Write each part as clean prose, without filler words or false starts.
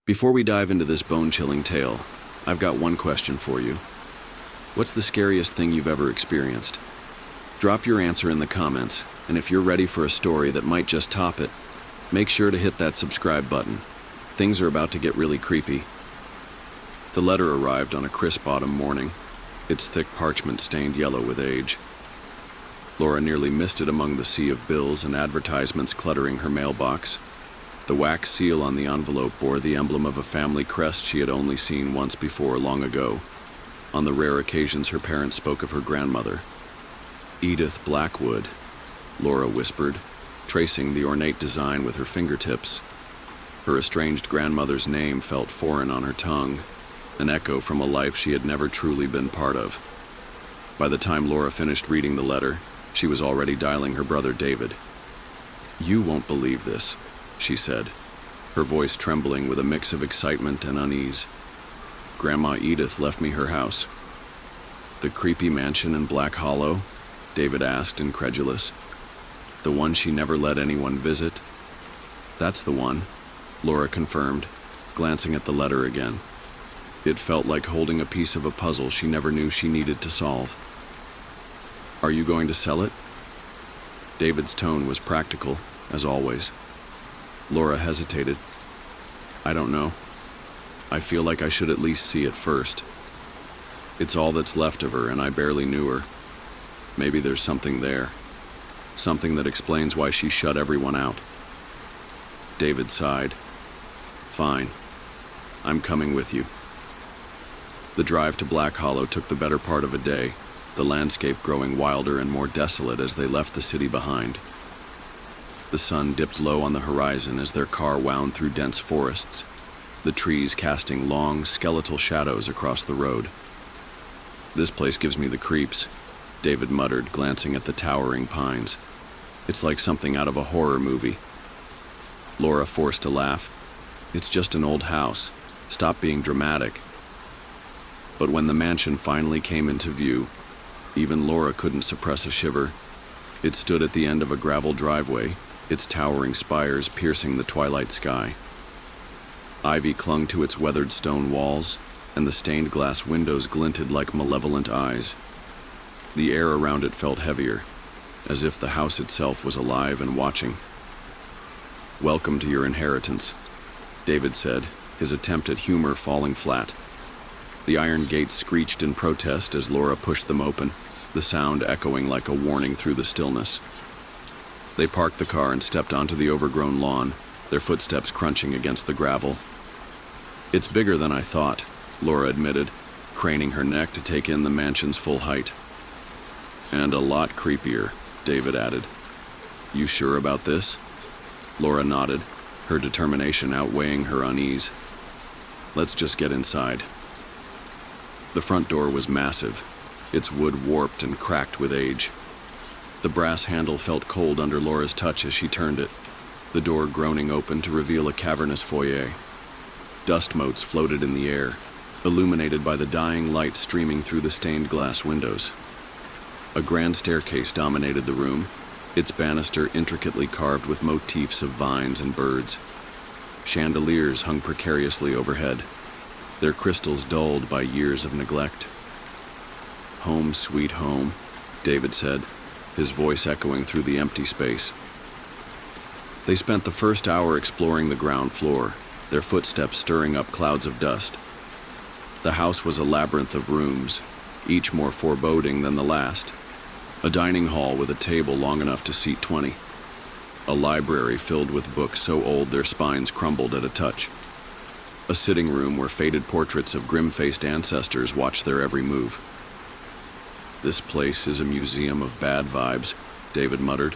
Before we dive into this bone-chilling tale, I've got one question for you. What's the scariest thing you've ever experienced? Drop your answer in the comments, and if you're ready for a story that might just top it, make sure to hit that subscribe button. Things are about to get really creepy. The letter arrived on a crisp autumn morning, its thick parchment stained yellow with age. Laura nearly missed it among the sea of bills and advertisements cluttering her mailbox. The wax seal on the envelope bore the emblem of a family crest she had only seen once before long ago. On the rare occasions her parents spoke of her grandmother. Edith Blackwood, Laura whispered, tracing the ornate design with her fingertips. Her estranged grandmother's name felt foreign on her tongue, an echo from a life she had never truly been part of. By the time Laura finished reading the letter, she was already dialing her brother David. "You won't believe this," she said, her voice trembling with a mix of excitement and unease. "Grandma Edith left me her house." "The creepy mansion in Black Hollow?" David asked, incredulous. "The one she never let anyone visit?" "That's the one," Laura confirmed, glancing at the letter again. It felt like holding a piece of a puzzle she never knew she needed to solve. "Are you going to sell it?" David's tone was practical, as always. Laura hesitated. "I don't know. I feel like I should at least see it first. It's all that's left of her, and I barely knew her. Maybe there's something there. Something that explains why she shut everyone out." David sighed. "Fine. I'm coming with you." The drive to Black Hollow took the better part of a day, the landscape growing wilder and more desolate as they left the city behind. The sun dipped low on the horizon as their car wound through dense forests, the trees casting long, skeletal shadows across the road. "This place gives me the creeps," David muttered, glancing at the towering pines. "It's like something out of a horror movie." Laura forced a laugh. "It's just an old house. Stop being dramatic." But when the mansion finally came into view, even Laura couldn't suppress a shiver. It stood at the end of a gravel driveway, its towering spires piercing the twilight sky. Ivy clung to its weathered stone walls, and the stained glass windows glinted like malevolent eyes. The air around it felt heavier, as if the house itself was alive and watching. "Welcome to your inheritance," David said, his attempt at humor falling flat. The iron gates screeched in protest as Laura pushed them open, the sound echoing like a warning through the stillness. They parked the car and stepped onto the overgrown lawn, their footsteps crunching against the gravel. "It's bigger than I thought," Laura admitted, craning her neck to take in the mansion's full height. "And a lot creepier," David added. "You sure about this?" Laura nodded, her determination outweighing her unease. "Let's just get inside." The front door was massive, its wood warped and cracked with age. The brass handle felt cold under Laura's touch as she turned it, the door groaning open to reveal a cavernous foyer. Dust motes floated in the air, illuminated by the dying light streaming through the stained glass windows. A grand staircase dominated the room, its banister intricately carved with motifs of vines and birds. Chandeliers hung precariously overhead, their crystals dulled by years of neglect. "Home, sweet home," David said, his voice echoing through the empty space. They spent the first hour exploring the ground floor, their footsteps stirring up clouds of dust. The house was a labyrinth of rooms, each more foreboding than the last. A dining hall with a table long enough to seat 20. A library filled with books so old their spines crumbled at a touch. A sitting room where faded portraits of grim-faced ancestors watched their every move. "This place is a museum of bad vibes," David muttered.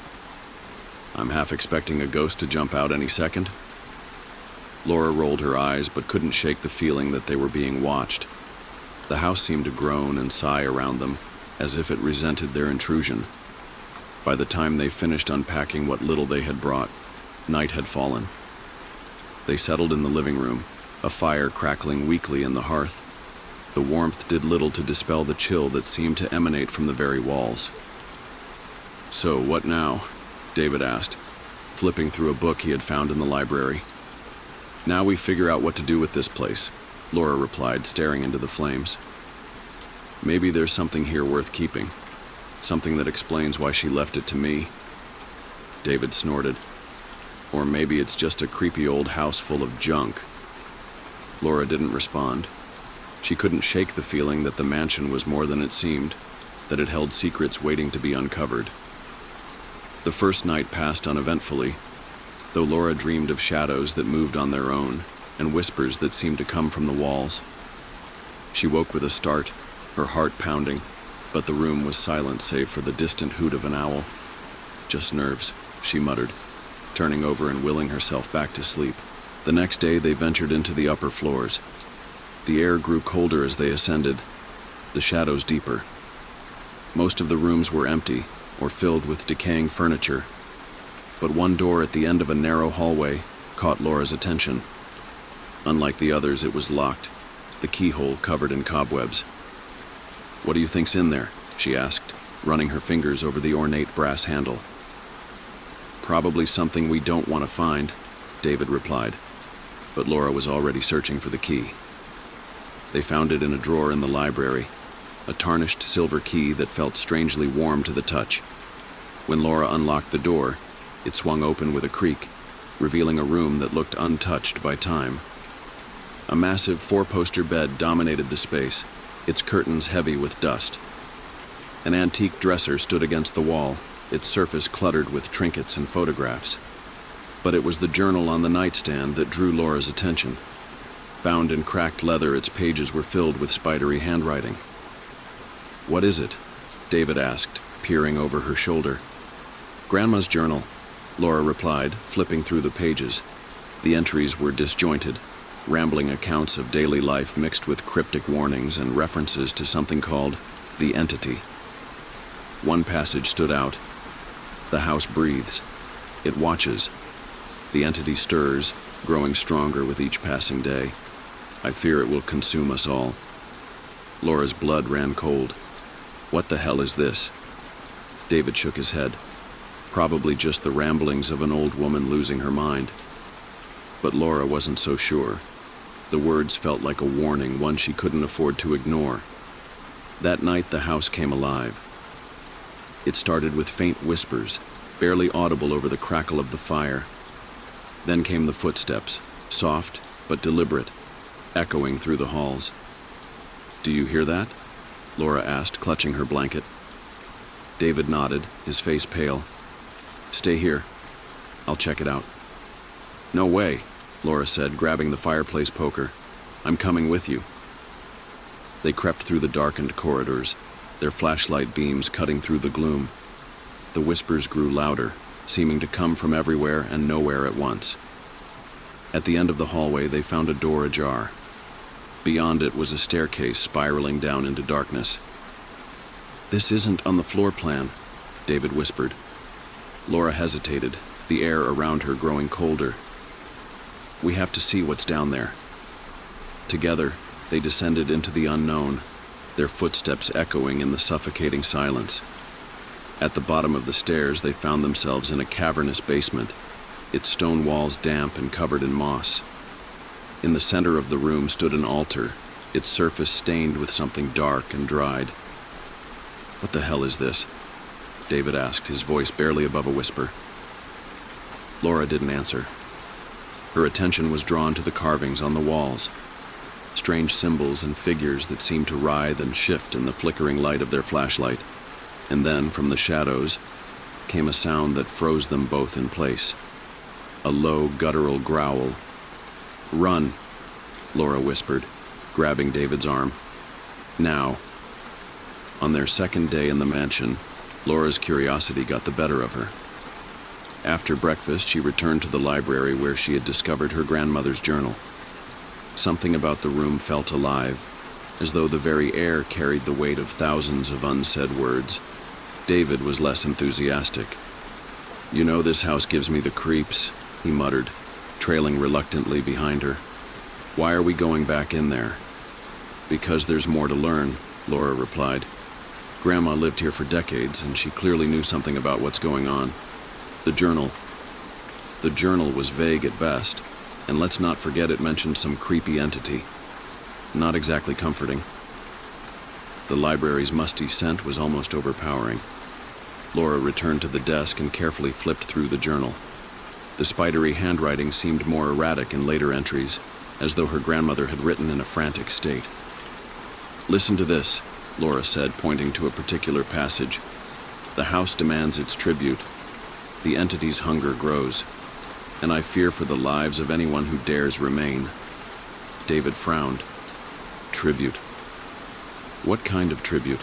"I'm half expecting a ghost to jump out any second." Laura rolled her eyes but couldn't shake the feeling that they were being watched. The house seemed to groan and sigh around them, as if it resented their intrusion. By the time they finished unpacking what little they had brought, night had fallen. They settled in the living room, a fire crackling weakly in the hearth. The warmth did little to dispel the chill that seemed to emanate from the very walls. "So, what now?" David asked, flipping through a book he had found in the library. Now we figure out what to do with this place, Laura replied, staring into the flames. Maybe there's something here worth keeping. Something that explains why she left it to me. David snorted. Or maybe it's just a creepy old house full of junk. Laura didn't respond. She couldn't shake the feeling that the mansion was more than it seemed, that it held secrets waiting to be uncovered. The first night passed uneventfully, though Laura dreamed of shadows that moved on their own and whispers that seemed to come from the walls. She woke with a start, her heart pounding, but the room was silent save for the distant hoot of an owl. Just nerves, she muttered, turning over and willing herself back to sleep. The next day they ventured into the upper floors. The air grew colder as they ascended, the shadows deeper. Most of the rooms were empty or filled with decaying furniture, but one door at the end of a narrow hallway caught Laura's attention. Unlike the others, it was locked, the keyhole covered in cobwebs. "What do you think's in there?" she asked, running her fingers over the ornate brass handle. "Probably something we don't want to find," David replied, but Laura was already searching for the key. They found it in a drawer in the library, a tarnished silver key that felt strangely warm to the touch. When Laura unlocked the door, it swung open with a creak, revealing a room that looked untouched by time. A massive four-poster bed dominated the space, its curtains heavy with dust. An antique dresser stood against the wall, its surface cluttered with trinkets and photographs. But it was the journal on the nightstand that drew Laura's attention. Bound in cracked leather, its pages were filled with spidery handwriting. "What is it?" David asked, peering over her shoulder. "Grandma's journal," Laura replied, flipping through the pages. The entries were disjointed, rambling accounts of daily life mixed with cryptic warnings and references to something called the Entity. One passage stood out. "The house breathes. It watches. The Entity stirs, growing stronger with each passing day. I fear it will consume us all." Laura's blood ran cold. "What the hell is this?" David shook his head. Probably just the ramblings of an old woman losing her mind. But Laura wasn't so sure. The words felt like a warning, one she couldn't afford to ignore. That night the house came alive. It started with faint whispers, barely audible over the crackle of the fire. Then came the footsteps, soft but deliberate, echoing through the halls. "Do you hear that?" Laura asked, clutching her blanket. David nodded, his face pale. "Stay here. I'll check it out." "No way," Laura said, grabbing the fireplace poker. "I'm coming with you." They crept through the darkened corridors, their flashlight beams cutting through the gloom. The whispers grew louder, seeming to come from everywhere and nowhere at once. At the end of the hallway, they found a door ajar. Beyond it was a staircase spiraling down into darkness. "This isn't on the floor plan," David whispered. Laura hesitated, the air around her growing colder. "We have to see what's down there." Together, they descended into the unknown, their footsteps echoing in the suffocating silence. At the bottom of the stairs, they found themselves in a cavernous basement, its stone walls damp and covered in moss. In the center of the room stood an altar, its surface stained with something dark and dried. "What the hell is this?" David asked, his voice barely above a whisper. Laura didn't answer. Her attention was drawn to the carvings on the walls, strange symbols and figures that seemed to writhe and shift in the flickering light of their flashlight. And then, from the shadows, came a sound that froze them both in place. A low, guttural growl. "Run," Laura whispered, grabbing David's arm. "Now." On their second day in the mansion, Laura's curiosity got the better of her. After breakfast, she returned to the library where she had discovered her grandmother's journal. Something about the room felt alive, as though the very air carried the weight of thousands of unsaid words. David was less enthusiastic. "You know, this house gives me the creeps," he muttered, trailing reluctantly behind her. "Why are we going back in there?" "Because there's more to learn," Laura replied. "Grandma lived here for decades, and she clearly knew something about what's going on. The journal was vague at best, And let's not forget it mentioned some creepy entity. Not exactly comforting. The library's musty scent was almost overpowering. Laura returned to the desk and carefully flipped through the journal. The spidery handwriting seemed more erratic in later entries, as though her grandmother had written in a frantic state. "Listen to this," Laura said, pointing to a particular passage. "The house demands its tribute. The entity's hunger grows, and I fear for the lives of anyone who dares remain." David frowned. Tribute. What kind of tribute?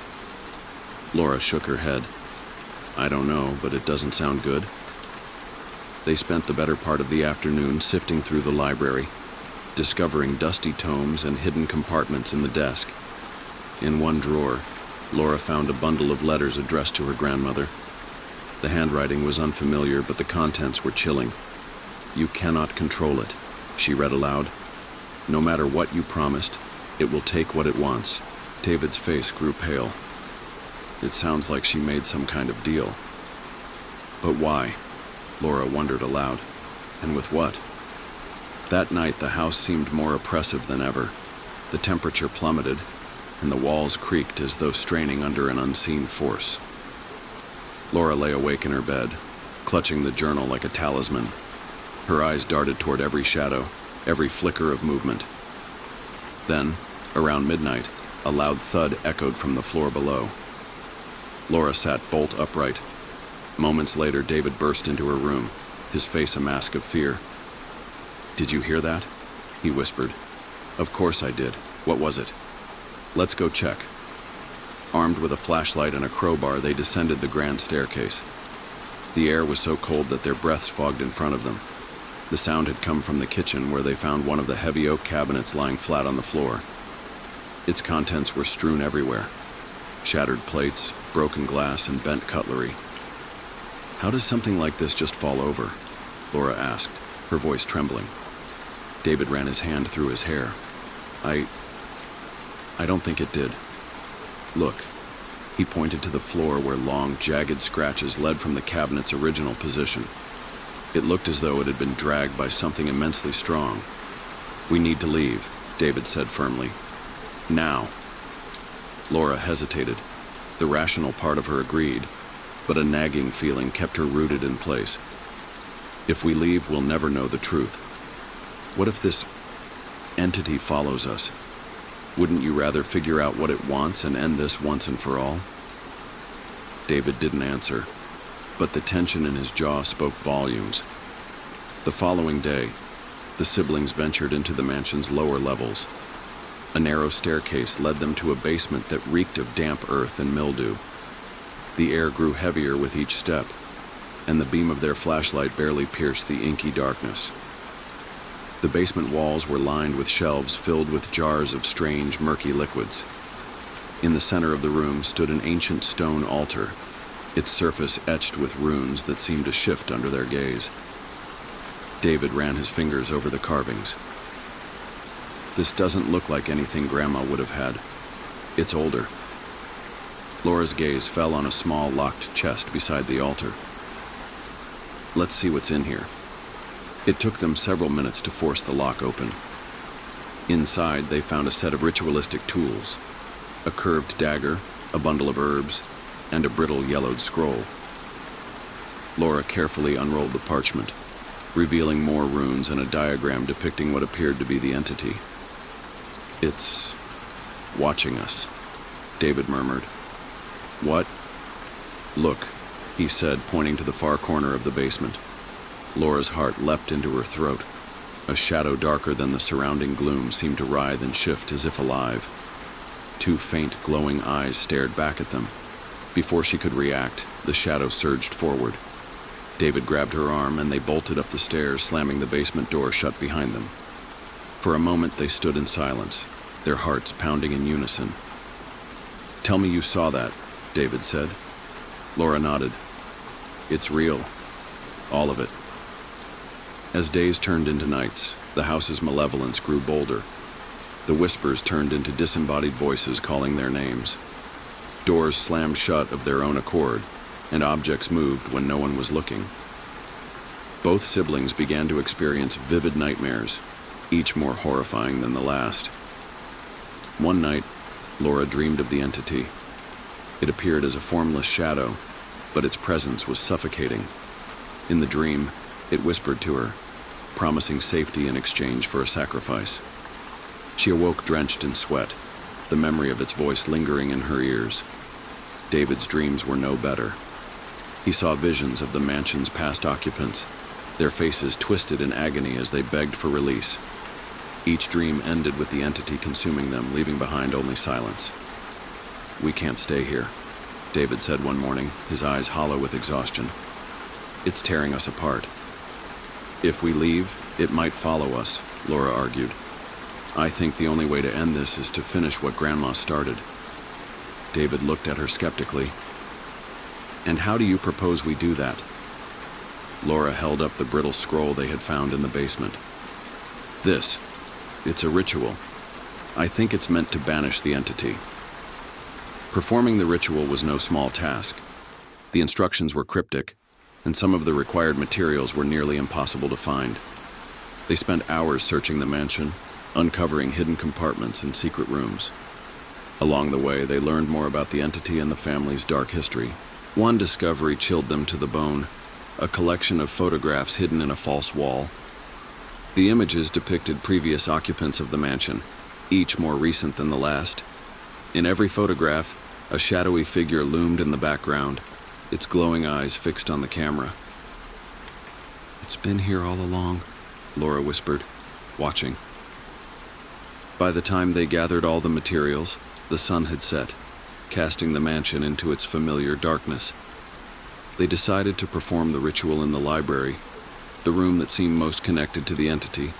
Laura shook her head. "I don't know, but it doesn't sound good." They spent the better part of the afternoon sifting through the library, discovering dusty tomes and hidden compartments in the desk. In one drawer, Laura found a bundle of letters addressed to her grandmother. The handwriting was unfamiliar, but the contents were chilling. "You cannot control it," she read aloud. "No matter what you promised, it will take what it wants." David's face grew pale. It sounds like she made some kind of deal. But why? Laura wondered aloud. And with what? That night, the house seemed more oppressive than ever. The temperature plummeted, and the walls creaked as though straining under an unseen force. Laura lay awake in her bed, clutching the journal like a talisman. Her eyes darted toward every shadow, every flicker of movement. Then, around midnight, a loud thud echoed from the floor below. Laura sat bolt upright. Moments later, David burst into her room, his face a mask of fear. "Did you hear that?" he whispered. "Of course I did. What was it?" "Let's go check." Armed with a flashlight and a crowbar, they descended the grand staircase. The air was so cold that their breaths fogged in front of them. The sound had come from the kitchen, where they found one of the heavy oak cabinets lying flat on the floor. Its contents were strewn everywhere. Shattered plates, broken glass, and bent cutlery. "How does something like this just fall over?" Laura asked, her voice trembling. David ran his hand through his hair. I don't think it did. Look." He pointed to the floor where long, jagged scratches led from the cabinet's original position. It looked as though it had been dragged by something immensely strong. "We need to leave," David said firmly. "Now." Laura hesitated. The rational part of her agreed, but a nagging feeling kept her rooted in place. "If we leave, we'll never know the truth. What if this entity follows us? Wouldn't you rather figure out what it wants and end this once and for all?" David didn't answer, but the tension in his jaw spoke volumes. The following day, the siblings ventured into the mansion's lower levels. A narrow staircase led them to a basement that reeked of damp earth and mildew. The air grew heavier with each step, and the beam of their flashlight barely pierced the inky darkness. The basement walls were lined with shelves filled with jars of strange, murky liquids. In the center of the room stood an ancient stone altar, its surface etched with runes that seemed to shift under their gaze. David ran his fingers over the carvings. "This doesn't look like anything Grandma would have had. It's older." Laura's gaze fell on a small locked chest beside the altar. "Let's see what's in here." It took them several minutes to force the lock open. Inside, they found a set of ritualistic tools: a curved dagger, a bundle of herbs, and a brittle yellowed scroll. Laura carefully unrolled the parchment, revealing more runes and a diagram depicting what appeared to be the entity. "It's watching us," David murmured. "What?" "Look," he said, pointing to the far corner of the basement. Laura's heart leapt into her throat. A shadow darker than the surrounding gloom seemed to writhe and shift as if alive. Two faint, glowing eyes stared back at them. Before she could react, the shadow surged forward. David grabbed her arm, and they bolted up the stairs, slamming the basement door shut behind them. For a moment, they stood in silence, their hearts pounding in unison. "Tell me you saw that," David said. Laura nodded. "It's real. All of it." As days turned into nights, the house's malevolence grew bolder. The whispers turned into disembodied voices calling their names. Doors slammed shut of their own accord, and objects moved when no one was looking. Both siblings began to experience vivid nightmares, each more horrifying than the last. One night, Laura dreamed of the entity. It appeared as a formless shadow, but its presence was suffocating. In the dream, it whispered to her, promising safety in exchange for a sacrifice. She awoke drenched in sweat, the memory of its voice lingering in her ears. David's dreams were no better. He saw visions of the mansion's past occupants, their faces twisted in agony as they begged for release. Each dream ended with the entity consuming them, leaving behind only silence. "We can't stay here," David said one morning, his eyes hollow with exhaustion. "It's tearing us apart." "If we leave, it might follow us," Laura argued. "I think the only way to end this is to finish what Grandma started." David looked at her skeptically. "And how do you propose we do that?" Laura held up the brittle scroll they had found in the basement. "This. It's a ritual. I think it's meant to banish the entity." Performing the ritual was no small task. The instructions were cryptic, and some of the required materials were nearly impossible to find. They spent hours searching the mansion, uncovering hidden compartments and secret rooms. Along the way, they learned more about the entity and the family's dark history. One discovery chilled them to the bone: a collection of photographs hidden in a false wall. The images depicted previous occupants of the mansion, each more recent than the last. In every photograph, a shadowy figure loomed in the background, its glowing eyes fixed on the camera. "It's been here all along," Laura whispered, watching. By the time they gathered all the materials, the sun had set, casting the mansion into its familiar darkness. They decided to perform the ritual in the library, the room that seemed most connected to the entity.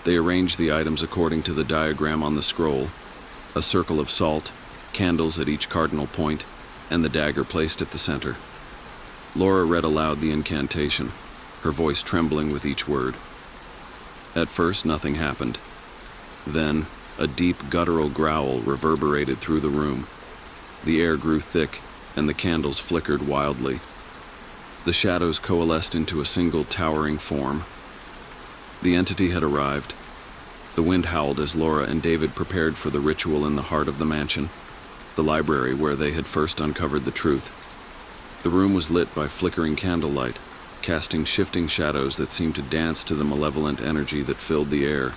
They arranged the items according to the diagram on the scroll: a circle of salt, candles at each cardinal point, and the dagger placed at the center. Laura read aloud the incantation, her voice trembling with each word. At first, nothing happened. Then, a deep guttural growl reverberated through the room. The air grew thick, and the candles flickered wildly. The shadows coalesced into a single towering form. The entity had arrived. The wind howled as Laura and David prepared for the ritual in the heart of the mansion, the library where they had first uncovered the truth. The room was lit by flickering candlelight, casting shifting shadows that seemed to dance to the malevolent energy that filled the air.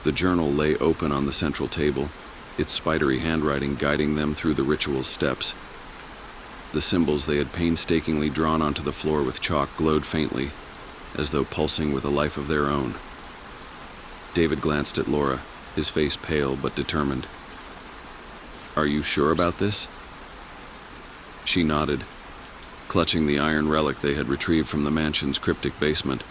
The journal lay open on the central table, its spidery handwriting guiding them through the ritual's steps. The symbols they had painstakingly drawn onto the floor with chalk glowed faintly, as though pulsing with a life of their own. David glanced at Laura, his face pale but determined. "Are you sure about this?" She nodded, clutching the iron relic they had retrieved from the mansion's cryptic basement.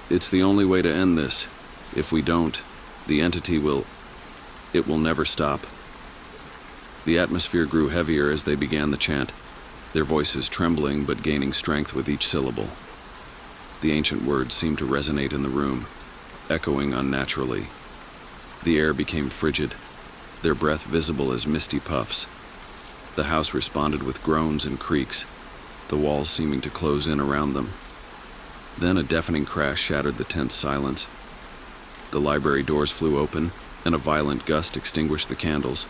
"It's the only way to end this. If we don't, the entity will never stop." The atmosphere grew heavier as they began the chant, their voices trembling but gaining strength with each syllable. The ancient words seemed to resonate in the room, echoing unnaturally. The air became frigid, their breath visible as misty puffs. The house responded with groans and creaks, the walls seeming to close in around them. Then a deafening crash shattered the tense silence. The library doors flew open, and a violent gust extinguished the candles,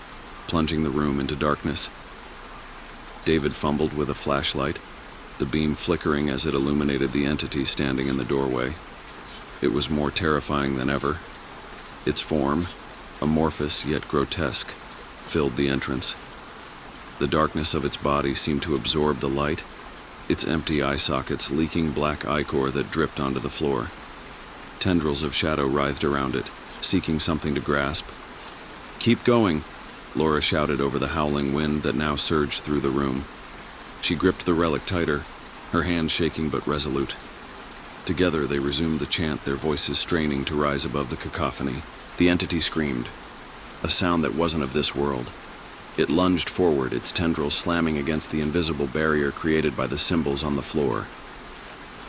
plunging the room into darkness. David fumbled with a flashlight, the beam flickering as it illuminated the entity standing in the doorway. It was more terrifying than ever. Its form, amorphous yet grotesque, filled the entrance. The darkness of its body seemed to absorb the light, its empty eye sockets leaking black ichor that dripped onto the floor. Tendrils of shadow writhed around it, seeking something to grasp. "Keep going," Laura shouted over the howling wind that now surged through the room. She gripped the relic tighter, her hand shaking but resolute. Together they resumed the chant, their voices straining to rise above the cacophony. The entity screamed, a sound that wasn't of this world. It lunged forward, its tendrils slamming against the invisible barrier created by the symbols on the floor.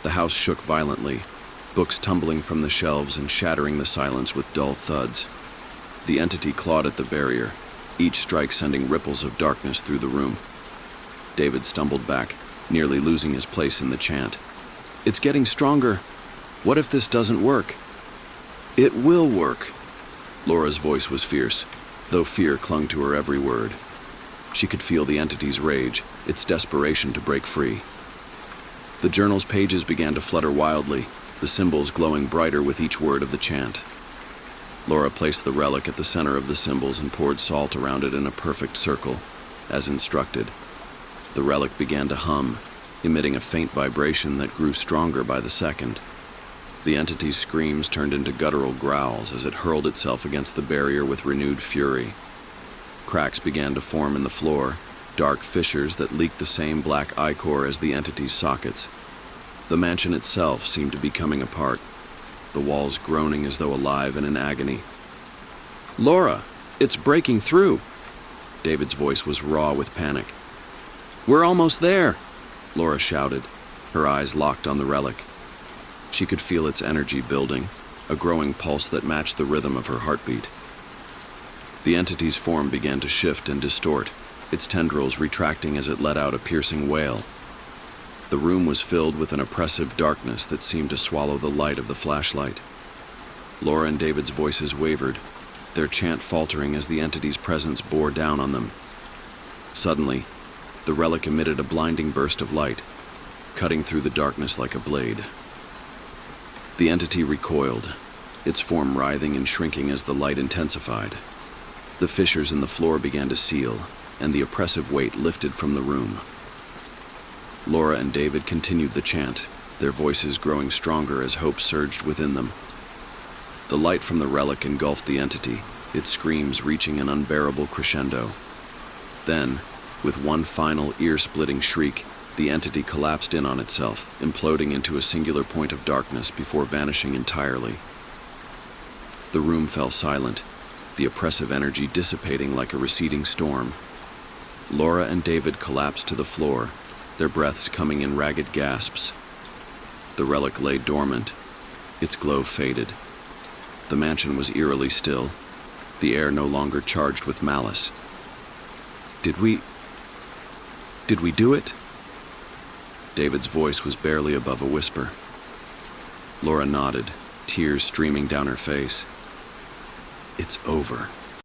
The house shook violently, books tumbling from the shelves and shattering the silence with dull thuds. The entity clawed at the barrier, each strike sending ripples of darkness through the room. David stumbled back, nearly losing his place in the chant. It's getting stronger. What if this doesn't work? It will work. Laura's voice was fierce, though fear clung to her every word. She could feel the entity's rage, its desperation to break free. The journal's pages began to flutter wildly, the symbols glowing brighter with each word of the chant. Laura placed the relic at the center of the symbols and poured salt around it in a perfect circle, as instructed. The relic began to hum, emitting a faint vibration that grew stronger by the second. The entity's screams turned into guttural growls as it hurled itself against the barrier with renewed fury. Cracks began to form in the floor, dark fissures that leaked the same black ichor as the entity's sockets. The mansion itself seemed to be coming apart, the walls groaning as though alive and in agony. "Laura, it's breaking through!" David's voice was raw with panic. "We're almost there!" Laura shouted, her eyes locked on the relic. She could feel its energy building, a growing pulse that matched the rhythm of her heartbeat. The entity's form began to shift and distort, its tendrils retracting as it let out a piercing wail. The room was filled with an oppressive darkness that seemed to swallow the light of the flashlight. Laura and David's voices wavered, their chant faltering as the entity's presence bore down on them. Suddenly, the relic emitted a blinding burst of light, cutting through the darkness like a blade. The entity recoiled, its form writhing and shrinking as the light intensified. The fissures in the floor began to seal, and the oppressive weight lifted from the room. Laura and David continued the chant, their voices growing stronger as hope surged within them. The light from the relic engulfed the entity, its screams reaching an unbearable crescendo. Then, with one final ear-splitting shriek, the entity collapsed in on itself, imploding into a singular point of darkness before vanishing entirely. The room fell silent, the oppressive energy dissipating like a receding storm. Laura and David collapsed to the floor, their breaths coming in ragged gasps. The relic lay dormant, its glow faded. The mansion was eerily still, the air no longer charged with malice. Did we do it?" David's voice was barely above a whisper. Laura nodded, tears streaming down her face. "It's over."